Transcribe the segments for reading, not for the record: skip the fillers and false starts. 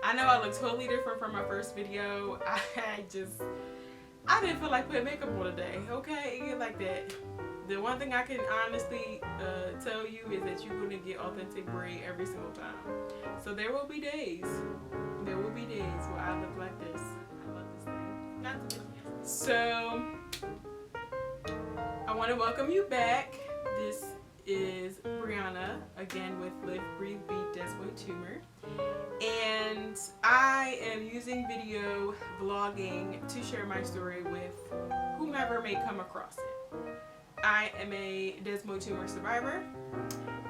I know I look totally different from my first video. I didn't feel like putting makeup on today, okay? It get like that. The one thing I can honestly tell you is that you're going to get authentic Brie every single time. So there will be days. There will be days where I look like this. I love this thing. Not to mention. So, I want to welcome you back. This is Brianna, again with Live, Breathe, Beat, Desmoid, Tumor. And I am using video vlogging to share my story with whomever may come across it. I am a desmoid tumor survivor,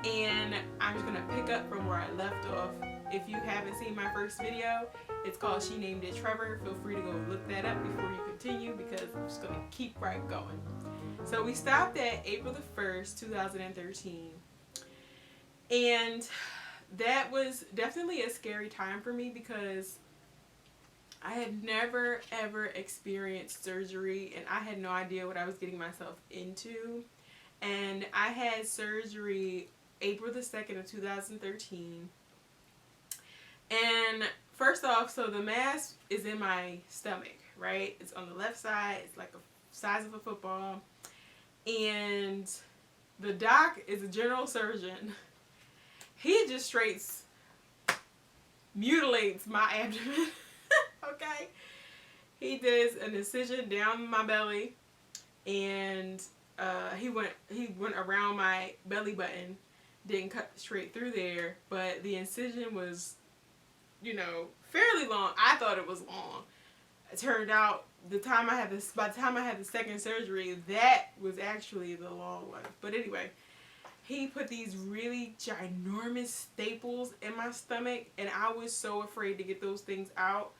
and I'm just going to pick up from where I left off. If you haven't seen my first video, it's called She Named It Trevor. Feel free to go look that up before you continue, because I'm just going to keep right going. So we stopped at April the 1st, 2013. And that was definitely a scary time for me because I had never ever experienced surgery, and I had no idea what I was getting myself into. And I had surgery April the 2nd of 2013. And first off, so the mass is in my stomach, right? It's on the left side. It's like the size of a football. And the doc is a general surgeon. He just straight mutilates my abdomen. Okay? He does an incision down my belly, and he went around my belly button. Didn't cut straight through there, but the incision was, you know, fairly long. I thought it was long. It turned out by the time I had the second surgery, that was actually the long one. But anyway, he put these really ginormous staples in my stomach, and I was so afraid to get those things out.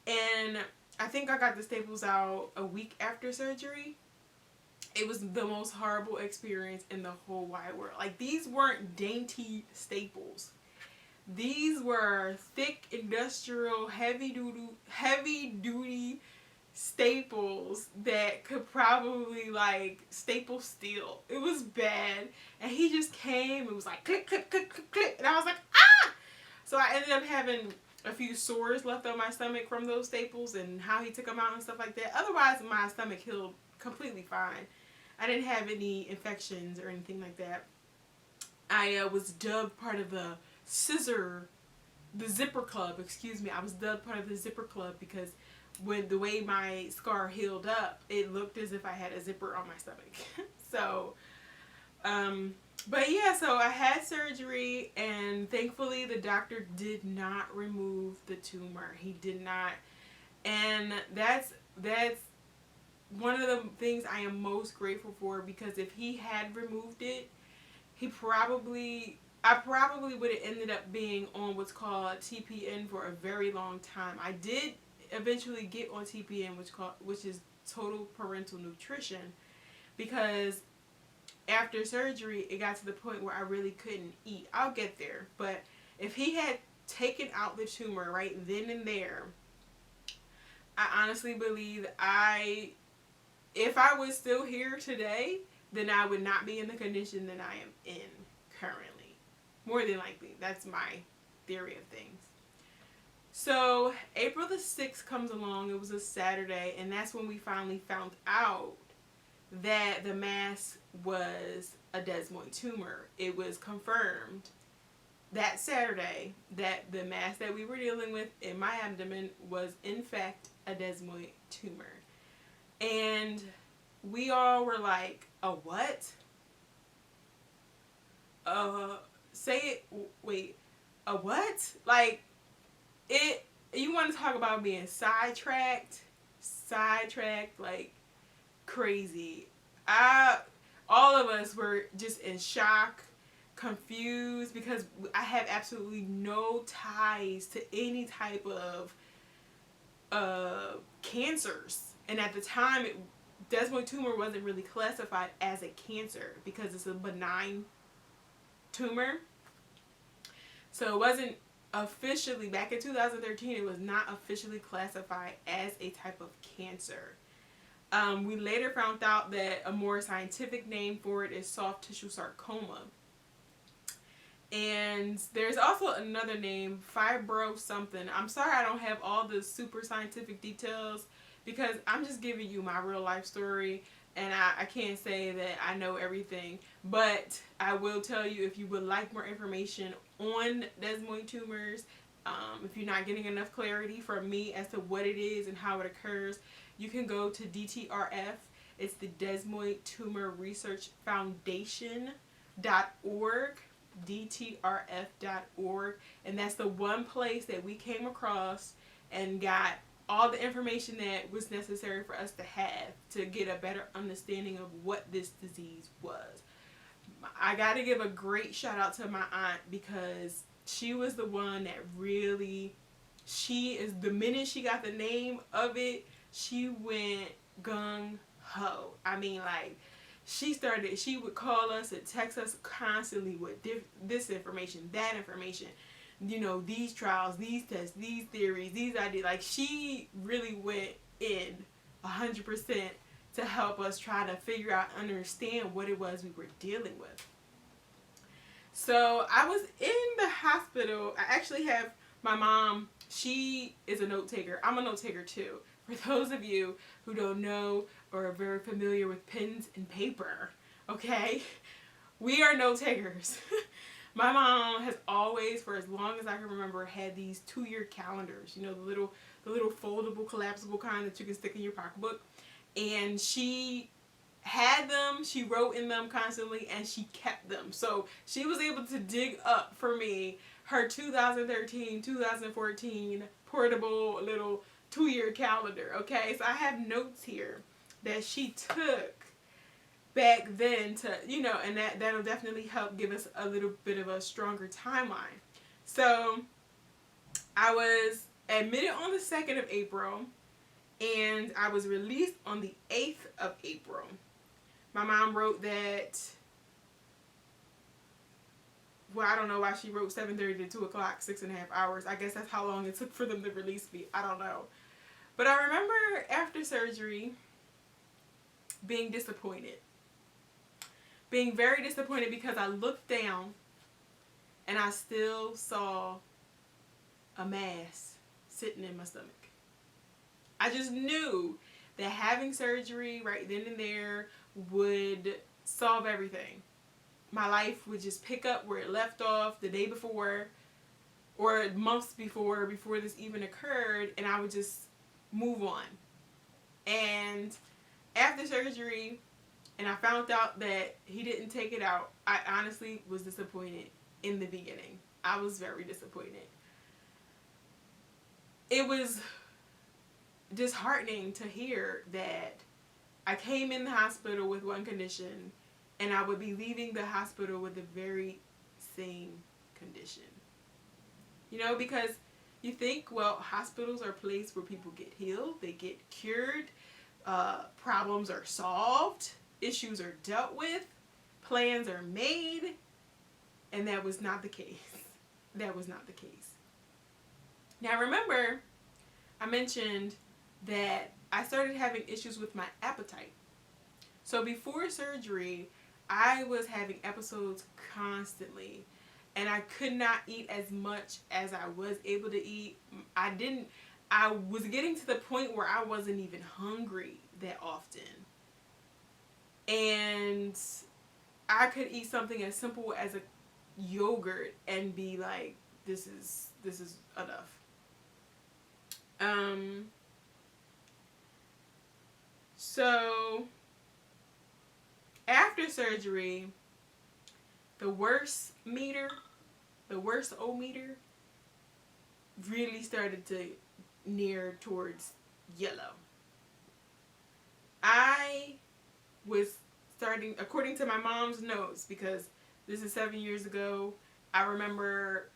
And I think I got the staples out a week after surgery. It was the most horrible experience in the whole wide world. Like, these weren't dainty staples. These were thick, industrial, heavy duty staples that could probably like staple steel. It was bad. And he just came, it was like click, click, click, click, click, and I was like, ah! So I ended up having a few sores left on my stomach from those staples and how he took them out and stuff like that. Otherwise, my stomach healed completely fine. I didn't have any infections or anything like that. I was dubbed part of the zipper club, excuse me. I was dubbed part of the zipper club because when the way my scar healed up, it looked as if I had a zipper on my stomach. So, but yeah, so I had surgery, and thankfully the doctor did not remove the tumor. He did not. And that's one of the things I am most grateful for, because if he had removed it, I probably would have ended up being on what's called TPN for a very long time. I did eventually get on TPN, which is total parental nutrition, because after surgery it got to the point where I really couldn't eat. I'll get there, but if he had taken out the tumor right then and there, I honestly believe if I was still here today, then I would not be in the condition that I am in currently. More than likely. That's my theory of things. So April the 6th comes along. It was a Saturday, and that's when we finally found out that the mass was a desmoid tumor. It was confirmed that Saturday that the mass that we were dealing with in my abdomen was in fact a desmoid tumor. And we all were like, a what? Say it, wait, a what? Like, you want to talk about being sidetracked like crazy. All of us were just in shock, confused, because I have absolutely no ties to any type of cancers. And at the time, desmoid tumor wasn't really classified as a cancer because it's a benign tumor. So it wasn't officially, back in 2013, it was not officially classified as a type of cancer. We later found out that a more scientific name for it is soft tissue sarcoma. And there's also another name, fibro something. I'm sorry I don't have all the super scientific details because I'm just giving you my real life story, and I can't say that I know everything. But I will tell you, if you would like more information on desmoid tumors, if you're not getting enough clarity from me as to what it is and how it occurs, you can go to DTRF. It's the Desmoid Tumor Research Foundation.org, DTRF.org, and that's the one place that we came across and got all the information that was necessary for us to have to get a better understanding of what this disease was. I got to give a great shout out to my aunt because she was the one that really, the minute she got the name of it, she went gung ho. I mean, like, she would call us and text us constantly with this information, that information, you know, these trials, these tests, these theories, these ideas. Like, she really went in 100% to help us try to figure out, understand what it was we were dealing with. So I was in the hospital. I actually have my mom. She is a note taker. I'm a note taker too. For those of you who don't know or are very familiar with pens and paper, okay, we are note takers. My mom has always, for as long as I can remember, had these 2-year calendars. You know, the little foldable, collapsible kind that you can stick in your pocketbook. And she had them, she wrote in them constantly, and she kept them. So she was able to dig up for me her 2013, 2014 portable little 2-year calendar, okay? So I have notes here that she took back then to, you know, and that'll definitely help give us a little bit of a stronger timeline. So I was admitted on the 2nd of April, and I was released on the 8th of April. My mom wrote that, well, I don't know why she wrote 7:30 to 2 o'clock, 6.5 hours. I guess that's how long it took for them to release me. I don't know. But I remember after surgery being disappointed. Being very disappointed because I looked down and I still saw a mass sitting in my stomach. I just knew that having surgery right then and there would solve everything. My life would just pick up where it left off the day before or months before this even occurred, and I would just move on. And after surgery, and I found out that he didn't take it out, I honestly was disappointed in the beginning. I was very disappointed. It was disheartening to hear that I came in the hospital with one condition and I would be leaving the hospital with the very same condition. You know, because you think, well, hospitals are a place where people get healed, they get cured, problems are solved, issues are dealt with, plans are made, and that was not the case. That was not the case. Now remember, I mentioned that I started having issues with my appetite. So before surgery, I was having episodes constantly, and I could not eat as much as I was able to eat. I was getting to the point where I wasn't even hungry that often. And I could eat something as simple as a yogurt and be like, this is enough. So after surgery, the worst O-meter really started to near towards yellow. I was starting, according to my mom's notes, because this is 7 years ago, I remember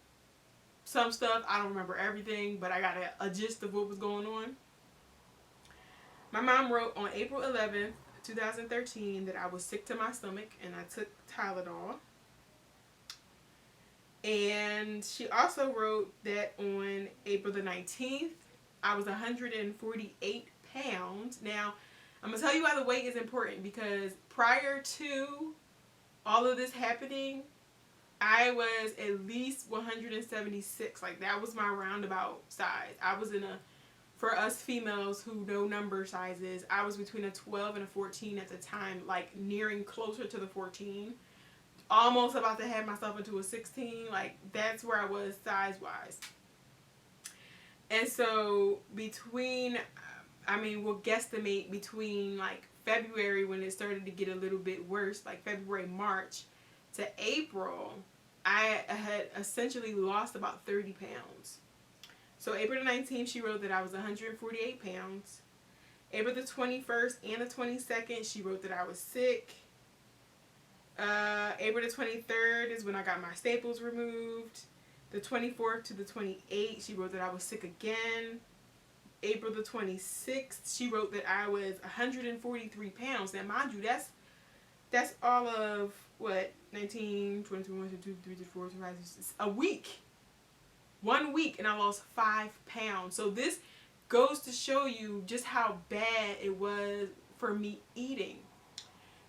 some stuff. I don't remember everything, but I got a gist of what was going on. My mom wrote on April 11th, 2013 that I was sick to my stomach and I took Tylenol. And she also wrote that on April the 19th, I was 148 pounds. Now, I'm going to tell you why the weight is important, because prior to all of this happening, I was at least 176. Like, that was my roundabout size. I was in a, for us females who know number sizes, I was between a 12 and a 14 at the time, like nearing closer to the 14. Almost about to have myself into a 16. Like, that's where I was size-wise. And so between, I mean, we'll guesstimate between like February, when it started to get a little bit worse, like February, March, to April, I had essentially lost about 30 pounds. So April the 19th, she wrote that I was 148 pounds. April the 21st and the 22nd, she wrote that I was sick. April the 23rd is when I got my staples removed. The 24th to the 28th, she wrote that I was sick again. April the 26th, she wrote that I was 143 pounds. Now, mind you, that's all of, what, 19, 21, 22, 23, 24, 25, 26, a week. 1 week, and I lost 5 pounds. So this goes to show you just how bad it was for me eating.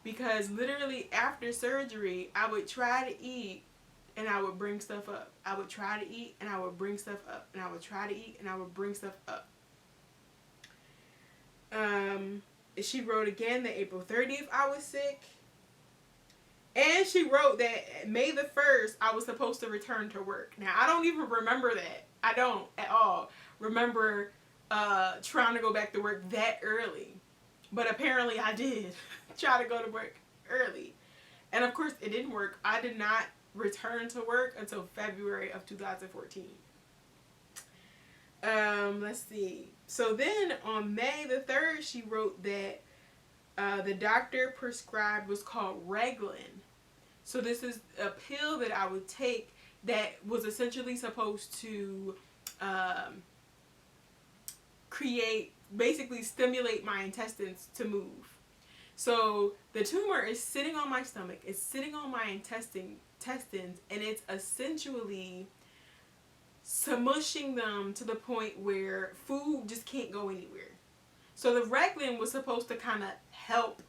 Because literally after surgery, I would try to eat, and I would bring stuff up. I would try to eat, and I would bring stuff up. And I would try to eat, and I would bring stuff up. She wrote again that April 30th I was sick. And she wrote that May the 1st I was supposed to return to work. Now, I don't even remember that. I don't at all remember trying to go back to work that early. But apparently I did try to go to work early. And of course it didn't work. I did not return to work until February of 2014. Let's see. So then on May the 3rd, she wrote that the doctor prescribed what's called Reglan. So this is a pill that I would take that was essentially supposed to basically stimulate my intestines to move. So the tumor is sitting on my stomach, it's sitting on my intestines, and it's essentially smushing them to the point where food just can't go anywhere. So the Reglan was supposed to kind of help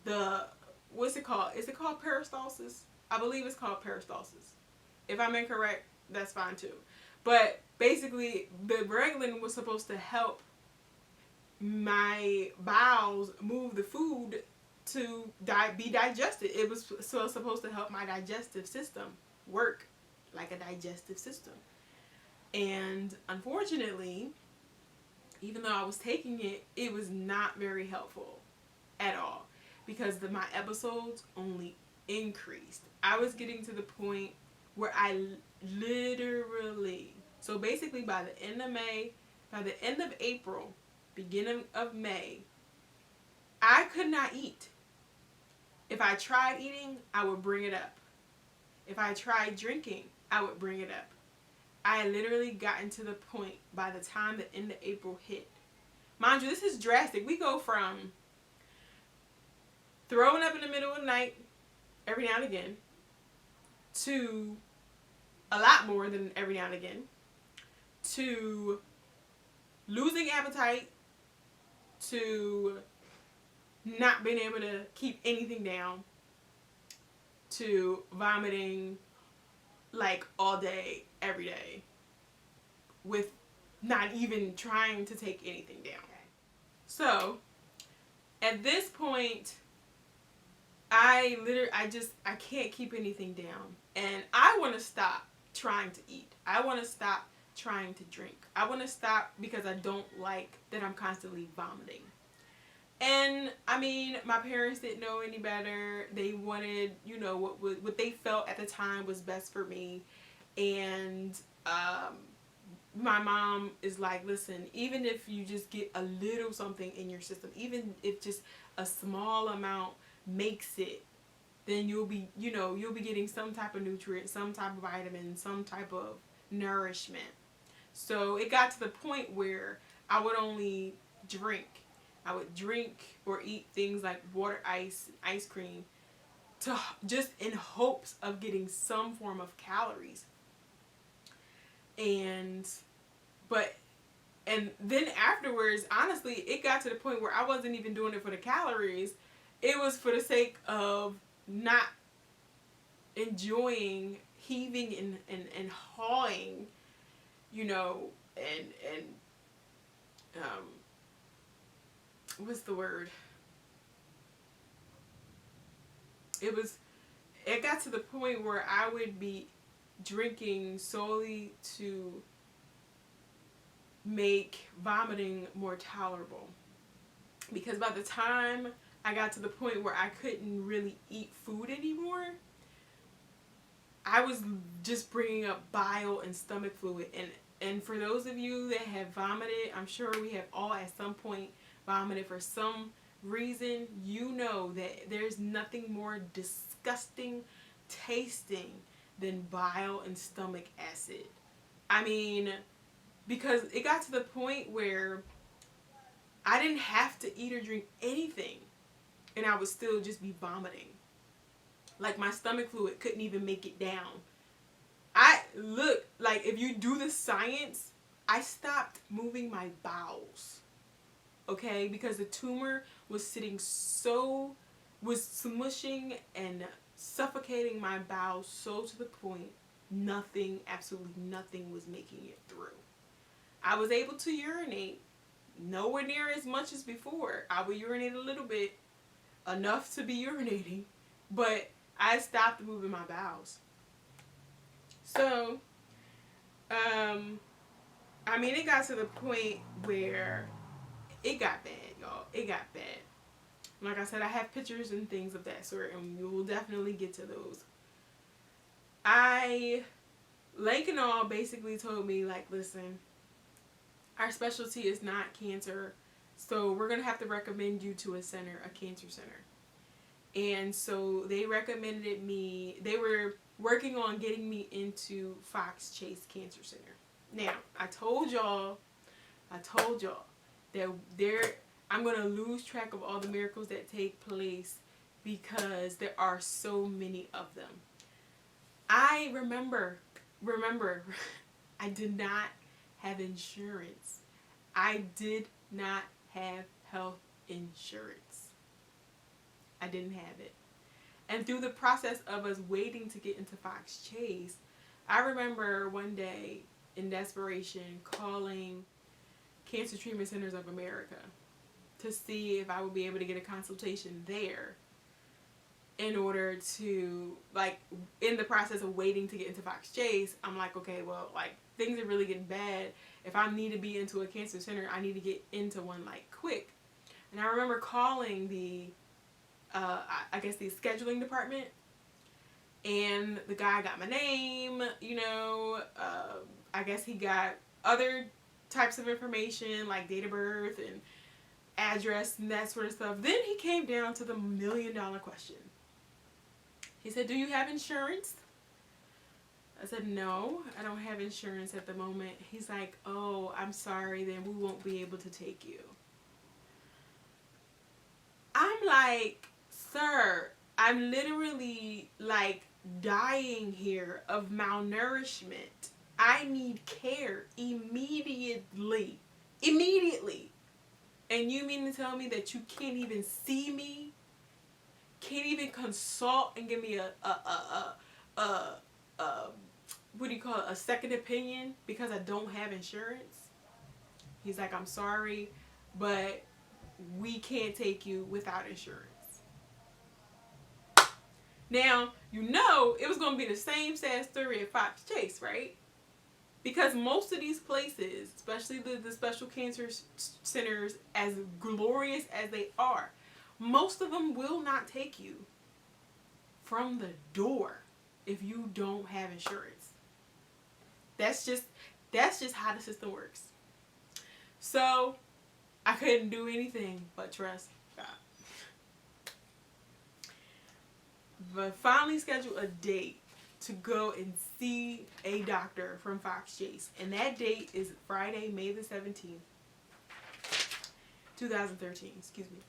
the, what's it called? Is it called peristalsis? I believe it's called peristalsis. If I'm incorrect, that's fine too. But basically, the Reglan was supposed to help my bowels move the food to be digested. It was supposed to help my digestive system work like a digestive system. And unfortunately, even though I was taking it, it was not very helpful at all, because my episodes only increased. I was getting to the point where I literally, so basically by the end of April, beginning of May, I could not eat. If I tried eating, I would bring it up. If I tried drinking, I would bring it up. I literally gotten to the point by the time the end of April hit. Mind you, this is drastic. We go from throwing up in the middle of the night every now and again to a lot more than every now and again to losing appetite to not being able to keep anything down to vomiting like all day, every day, with not even trying to take anything down. So at this point, I can't keep anything down, and I want to stop trying to eat. I want to stop trying to drink. I want to stop because I don't like that I'm constantly vomiting. And I mean, my parents didn't know any better. They wanted, what they felt at the time was best for me. And my mom is like, listen, even if you just get a little something in your system, even if just a small amount makes it, then you'll be getting some type of nutrient, some type of vitamin, some type of nourishment. So it got to the point where I would only drink. I would drink or eat things like water ice, ice cream, just in hopes of getting some form of calories. And then afterwards, honestly, it got to the point where I wasn't even doing it for the calories. It was for the sake of not enjoying heaving and hawing, you know, and what's the word? It got to the point where I would be drinking solely to make vomiting more tolerable. Because by the time I got to the point where I couldn't really eat food anymore, I was just bringing up bile and stomach fluid. And for those of you that have vomited, I'm sure we have all at some point vomited for some reason. You know that there's nothing more disgusting tasting than bile and stomach acid. I mean, because it got to the point where I didn't have to eat or drink anything, and I would still just be vomiting. Like, my stomach fluid couldn't even make it down. Like, if you do the science, I stopped moving my bowels. Okay? Because the tumor was smushing and suffocating my bowels so to the point absolutely nothing was making it through. I was able to urinate, nowhere near as much as before. I would urinate a little bit, enough to be urinating, but I stopped moving my bowels. So, I mean, it got to the point where it got bad, y'all. It got bad. Like I said, I have pictures and things of that sort, and we will definitely get to those. Lake and all basically told me, like, listen, our specialty is not cancer, so we're going to have to recommend you to a cancer center. And so they recommended me, they were working on getting me into Fox Chase Cancer Center. Now, I told y'all that I'm going to lose track of all the miracles that take place because there are so many of them. I remember, I did not have insurance. I did not have health insurance. I didn't have it. And through the process of us waiting to get into Fox Chase, I remember one day in desperation calling Cancer Treatment Centers of America to see if I would be able to get a consultation there in order to, like, in the process of waiting to get into Fox Chase, I'm like, okay, well, like, things are really getting bad. If I need to be into a cancer center, I need to get into one, like, quick. And I remember calling the scheduling department, and the guy got my name, you know, I guess he got other types of information, like date of birth and address and that sort of stuff. Then he came down to the $1 million question. He said, do you have insurance? I said, no, I don't have insurance at the moment. He's like, oh, I'm sorry, then we won't be able to take you. I'm like, sir, I'm literally, like, dying here of malnourishment. I need care immediately. And you mean to tell me that you can't even see me? Can't even consult and give me a second opinion because I don't have insurance? He's like, I'm sorry, but we can't take you without insurance. Now, you know it was going to be the same sad story at Fox Chase, right? Because most of these places, especially the special cancer centers, as glorious as they are, most of them will not take you from the door if you don't have insurance. That's just how the system works. So, I couldn't do anything but trust God. But finally scheduled a date to go and see a doctor from Fox Chase. And that date is Friday, May the 17th, 2013. Excuse me.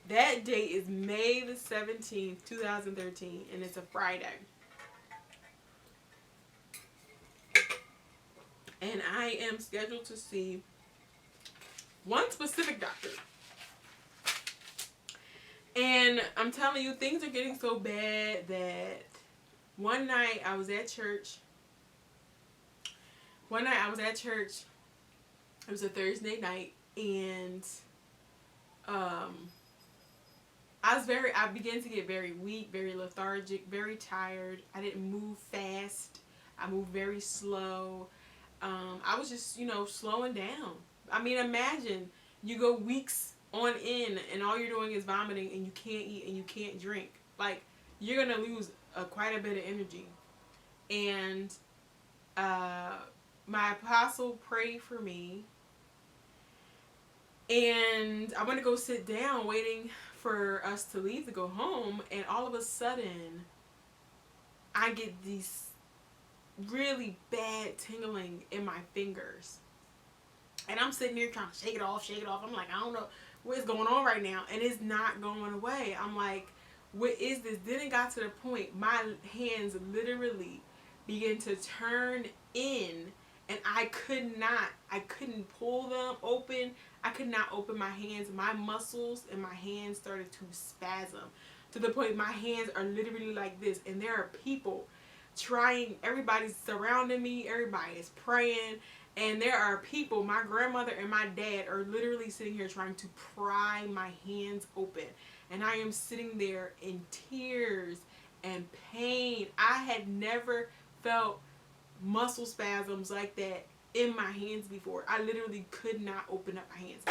That date is May the 17th, 2013, and it's a Friday. And I am scheduled to see one specific doctor. And I'm telling you, things are getting so bad that one night I was at church. One night I was at church. It was a Thursday night, and um, I began to get very weak, very lethargic, very tired. I didn't move fast. I moved very slow. I was just, slowing down. I mean, imagine you go weeks on end and all you're doing is vomiting and you can't eat and you can't drink. Like, you're going to lose quite a bit of energy. And uh, my apostle prayed for me. And I went to go sit down waiting for us to leave to go home. And all of a sudden, I get these really bad tingling in my fingers. And I'm sitting here trying to shake it off, shake it off. I'm like, I don't know what's going on right now. And it's not going away. I'm like, what is this? Then it got to the point, my hands literally began to turn in. And I couldn't pull them open. I could not open my hands. My muscles and my hands started to spasm. To the point my hands are literally like this. And there are people trying, everybody's surrounding me. Everybody is praying. And there are people, my grandmother and my dad are literally sitting here trying to pry my hands open. And I am sitting there in tears and pain. I had never felt muscle spasms like that in my hands before. I literally could not open up my hands.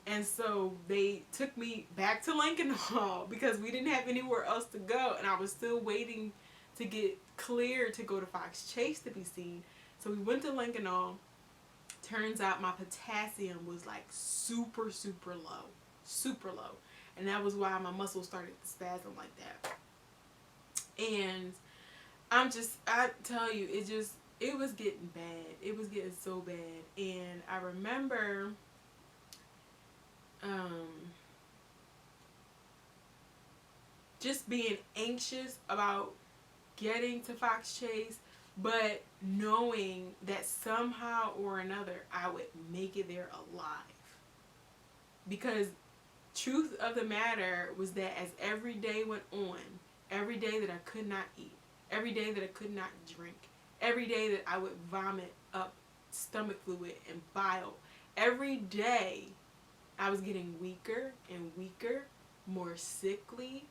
And so they took me back to Lincoln Hall because we didn't have anywhere else to go. And I was still waiting to get cleared to go to Fox Chase to be seen. So we went to Lincoln Hall. Turns out my potassium was like super, super low. Super low. And that was why my muscles started to spasm like that. And I tell you, it was getting bad. It was getting so bad. And I remember just being anxious about getting to Fox Chase, but knowing that somehow or another I would make it there alive. Because truth of the matter was that as every day went on, every day that I could not eat, every day that I could not drink, every day that I would vomit up stomach fluid and bile, every day I was getting weaker and weaker, more sickly,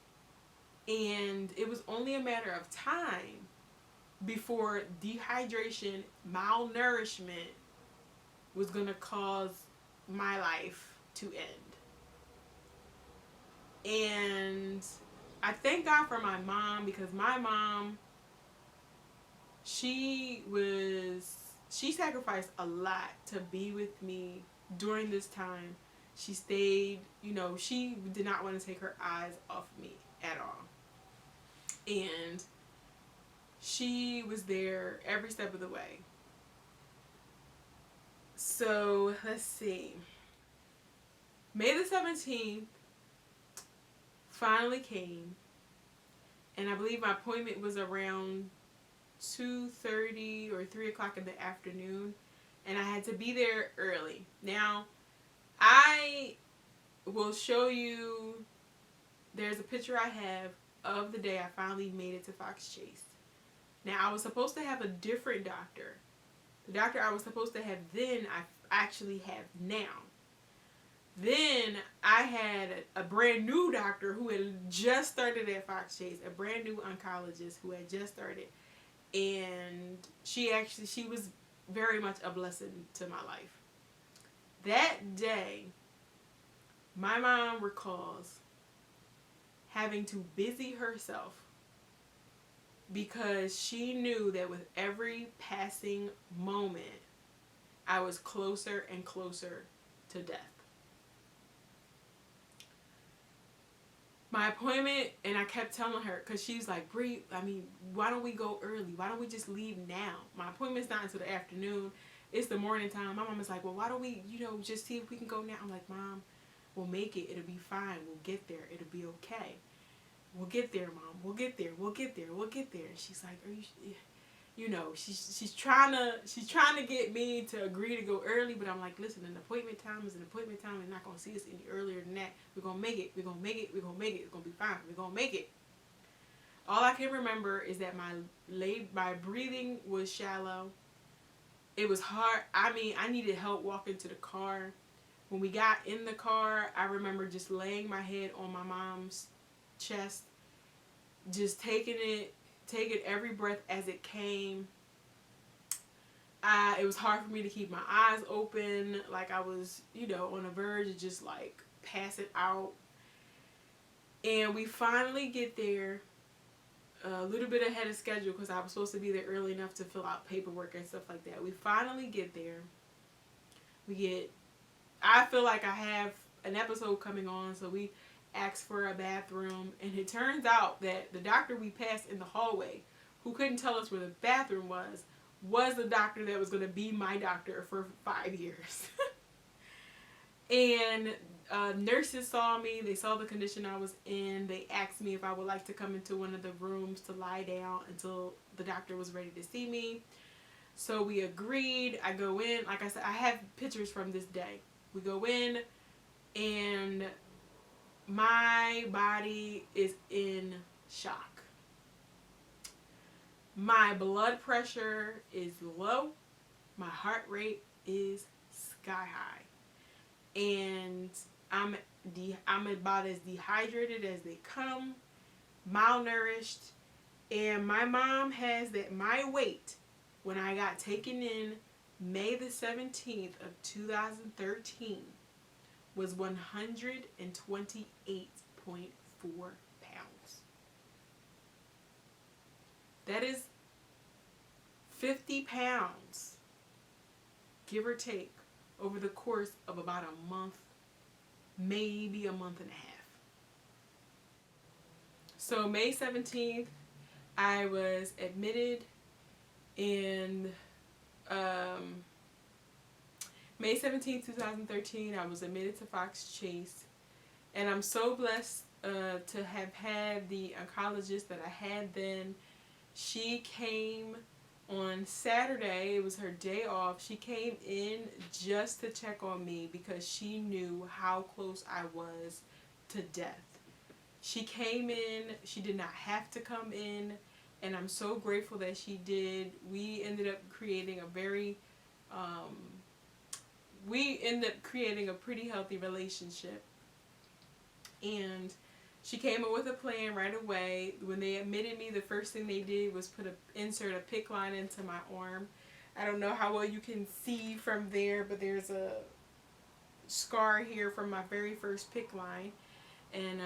and it was only a matter of time before dehydration, malnourishment was going to cause my life to end. And I thank God for my mom, because my mom, she sacrificed a lot to be with me during this time. She stayed, she did not want to take her eyes off me at all. And she was there every step of the way. So, let's see. May the 17th finally came. And I believe my appointment was around 2:30 or 3 o'clock in the afternoon. And I had to be there early. Now, I will show you, there's a picture I have of the day I finally made it to Fox Chase. Now, I was supposed to have a different doctor. The doctor I was supposed to have then, I actually have now. Then, I had a brand new doctor who had just started at Fox Chase, a brand new oncologist who had just started. And she was very much a blessing to my life. That day, my mom recalls having to busy herself because she knew that with every passing moment, I was closer and closer to death. My appointment, and I kept telling her, because she's like, Bree, why don't we go early? Why don't we just leave now? My appointment's not until the afternoon. It's the morning time. My mom is like, well, why don't we, just see if we can go now? I'm like, Mom, we'll make it. It'll be fine. We'll get there. It'll be okay. We'll get there, Mom. We'll get there. We'll get there. We'll get there. And she's like, are you? you know, she's trying to get me to agree to go early, but I'm like, listen, an appointment time is an appointment time. They're not gonna see us any earlier than that. We're gonna make it. We're gonna make it. We're gonna make it. It's gonna be fine. We're gonna make it. All I can remember is that my breathing was shallow. It was hard. I mean, I needed help walking to the car. When we got in the car, I remember just laying my head on my mom's chest, just taking every breath as it came. It was hard for me to keep my eyes open, like I was, you know, on the verge of just like passing out. And we finally get there a little bit ahead of schedule because I was supposed to be there early enough to fill out paperwork and stuff like that. We finally get there. I feel like I have an episode coming on, so we asked for a bathroom, and it turns out that the doctor we passed in the hallway, who couldn't tell us where the bathroom was the doctor that was going to be my doctor for 5 years. And nurses saw me. They saw the condition I was in. They asked me if I would like to come into one of the rooms to lie down until the doctor was ready to see me. So we agreed. I go in. Like I said, I have pictures from this day. We go in, and my body is in shock. My blood pressure is low. My heart rate is sky high. And I'm about as dehydrated as they come, malnourished. And my mom has that my weight when I got taken in May the 17th of 2013 was 128.4 pounds. That is 50 pounds, give or take, over the course of about a month, maybe a month and a half. So May 17th, I was admitted in May 17th, 2013, I was admitted to Fox Chase, and I'm so blessed to have had the oncologist that I had then. She came on Saturday. It was her day off. She came in just to check on me because she knew how close I was to death. She came in. She did not have to come in, and I'm so grateful that she did. We ended up creating a pretty healthy relationship. And she came up with a plan right away. When they admitted me, the first thing they did was insert a PICC line into my arm. I don't know how well you can see from there, but there's a scar here from my very first PICC line. And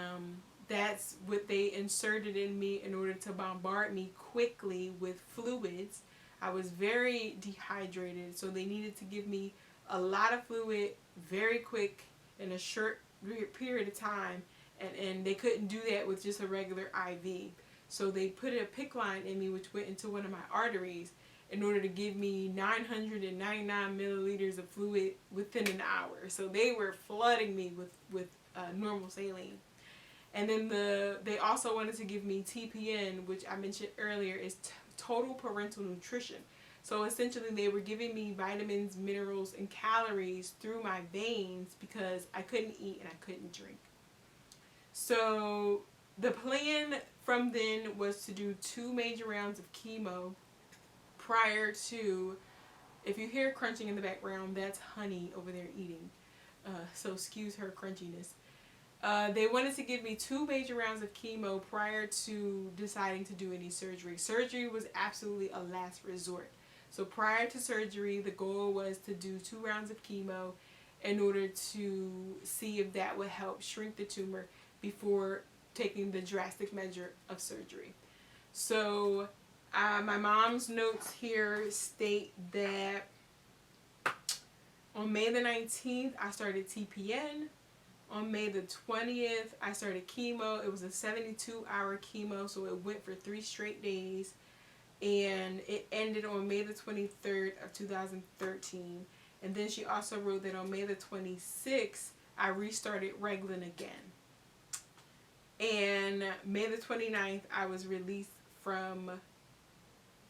that's what they inserted in me in order to bombard me quickly with fluids. I was very dehydrated, so they needed to give me a lot of fluid very quick in a short period of time, and they couldn't do that with just a regular IV. So they put a PICC line in me, which went into one of my arteries, in order to give me 999 milliliters of fluid within an hour. So they were flooding me with normal saline. And then they also wanted to give me TPN, which I mentioned earlier is total parental nutrition. So essentially they were giving me vitamins, minerals, and calories through my veins because I couldn't eat and I couldn't drink. So the plan from then was to do 2 major rounds of chemo prior to, if you hear crunching in the background, that's honey over there eating. So excuse her crunchiness. They wanted to give me 2 major rounds of chemo prior to deciding to do any surgery. Surgery was absolutely a last resort. So prior to surgery, the goal was to do 2 rounds of chemo in order to see if that would help shrink the tumor before taking the drastic measure of surgery. So my mom's notes here state that on May the 19th, I started TPN. On May the 20th, I started chemo. It was a 72-hour chemo, so it went for 3 straight days. And it ended on May the 23rd of 2013. And then she also wrote that on May the 26th, I restarted Reglan again. And May the 29th, I was released from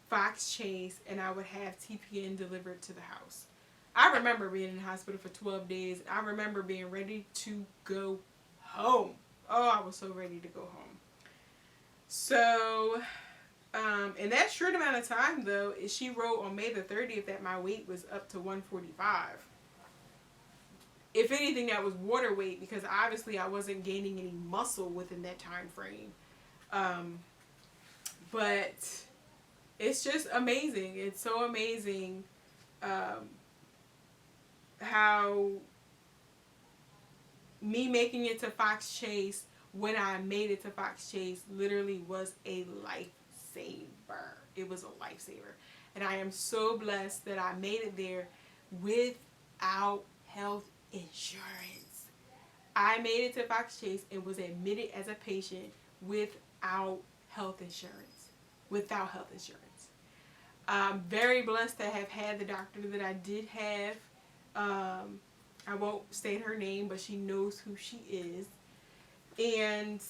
Fox Chase, and I would have TPN delivered to the house. I remember being in the hospital for 12 days. I remember being ready to go home. Oh, I was so ready to go home. So, in that short amount of time, though, she wrote on May the 30th that my weight was up to 145. If anything, that was water weight, because obviously I wasn't gaining any muscle within that time frame. But it's just amazing. It's so amazing how me making it to Fox Chase, when I made it to Fox Chase, literally was a lifesaver. It was a lifesaver. And I am so blessed that I made it there without health insurance. I made it to Fox Chase and was admitted as a patient without health insurance. Without health insurance. I'm very blessed to have had the doctor that I did have. I won't state her name, but she knows who she is. And,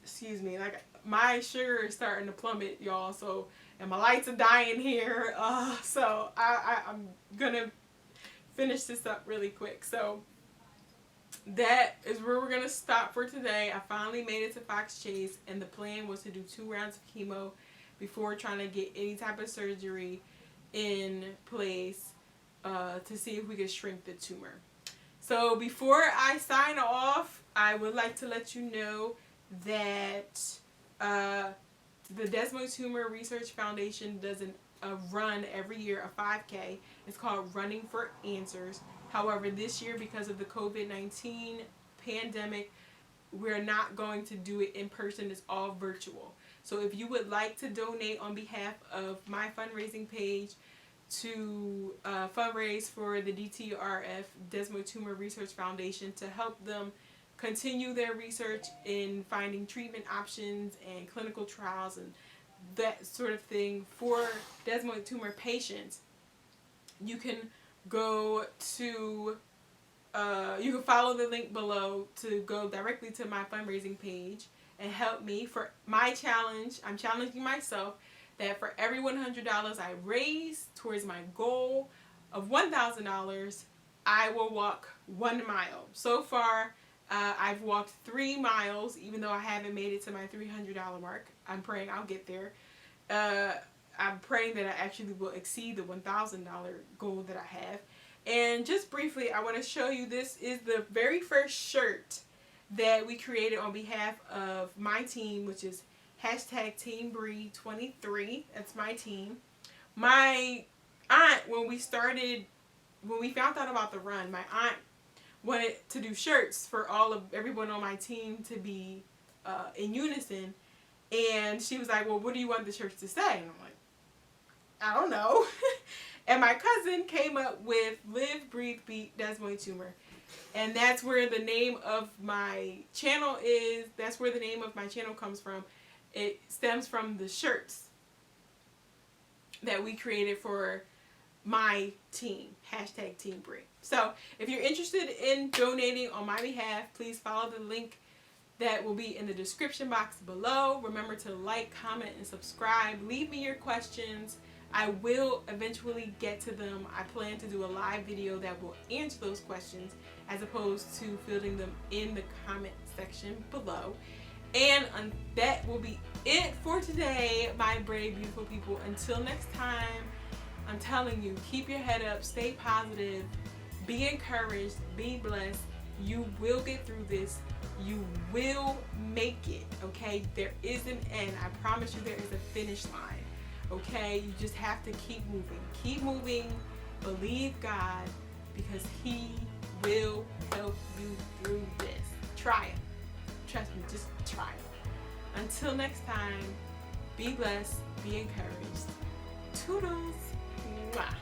excuse me, like, my sugar is starting to plummet, y'all. So, and my lights are dying here. So I'm gonna finish this up really quick. So that is where we're gonna stop for today. I finally made it to Fox Chase, and the plan was to do 2 rounds of chemo before trying to get any type of surgery in place to see if we could shrink the tumor. So before I sign off, I would like to let you know that the Desmoid Tumor Research Foundation does a run every year, a 5K. It's called Running for Answers. However, this year, because of the COVID-19 pandemic, we're not going to do it in person. It's all virtual. So if you would like to donate on behalf of my fundraising page to fundraise for the DTRF, Desmoid Tumor Research Foundation, to help them continue their research in finding treatment options and clinical trials and that sort of thing for desmoid tumor patients, you can go to, you can follow the link below to go directly to my fundraising page and help me for my challenge. I'm challenging myself that for every $100 I raise towards my goal of $1,000, I will walk 1 mile. So far, I've walked 3 miles, even though I haven't made it to my $300 mark. I'm praying I'll get there. I'm praying that I actually will exceed the $1,000 goal that I have. And just briefly, I want to show you, this is the very first shirt that we created on behalf of my team, which is hashtag Team Bree23. That's my team. My aunt, when we found out about the run, my aunt wanted to do shirts for everyone on my team to be in unison. And she was like, well, what do you want the shirts to say? And I'm like, I don't know. And my cousin came up with Live, Breathe, Beat, Desmoid Tumor. And that's where the name of my channel is. That's where the name of my channel comes from. It stems from the shirts that we created for my team, hashtag Team Bree. So if you're interested in donating on my behalf, please follow the link that will be in the description box below. Remember to like, comment, and subscribe. Leave me your questions. I will eventually get to them. I plan to do a live video that will answer those questions as opposed to fielding them in the comment section below. And that will be it for today, my brave, beautiful people. Until next time, I'm telling you, keep your head up, stay positive, be encouraged, be blessed. You will get through this. You will make it, okay? There is an end. I promise you there is a finish line, okay? You just have to keep moving. Keep moving. Believe God, because He will help you through this. Try it. Trust me, just try it. Until next time, be blessed, be encouraged. Toodles. Mwah.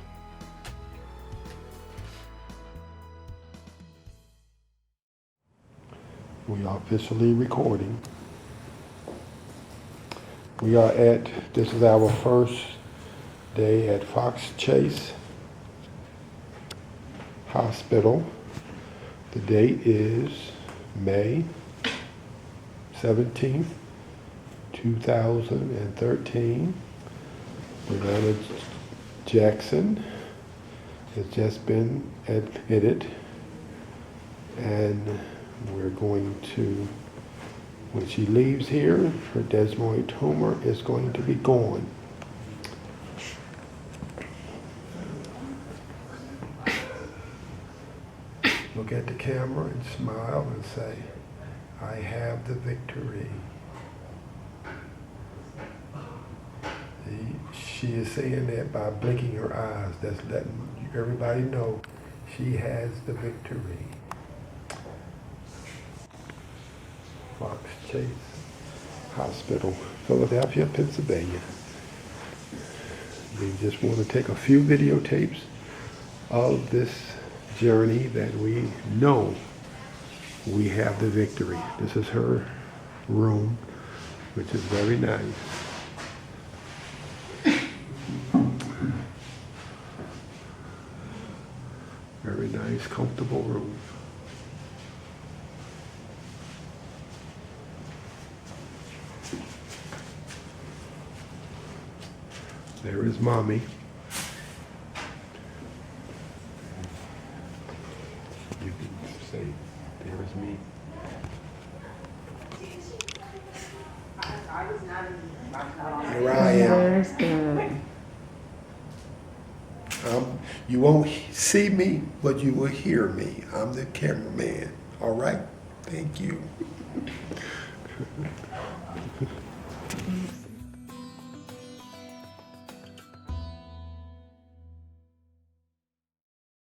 We are officially recording. This is our first day at Fox Chase Hospital. The date is May 17th, 2013. Brianna Jackson has just been admitted, and we're going to, when she leaves here, her desmoid tumor is going to be gone. Look at the camera and smile and say, I have the victory. She is saying that by blinking her eyes. That's letting everybody know she has the victory. Fox Chase Hospital, Philadelphia, Pennsylvania. We just want to take a few videotapes of this journey that we know we have the victory. This is her room, which is very nice. Very nice, comfortable room. There is Mommy. You can say, there is me. Here I am. You won't see me, but you will hear me. I'm the cameraman. All right? Thank you.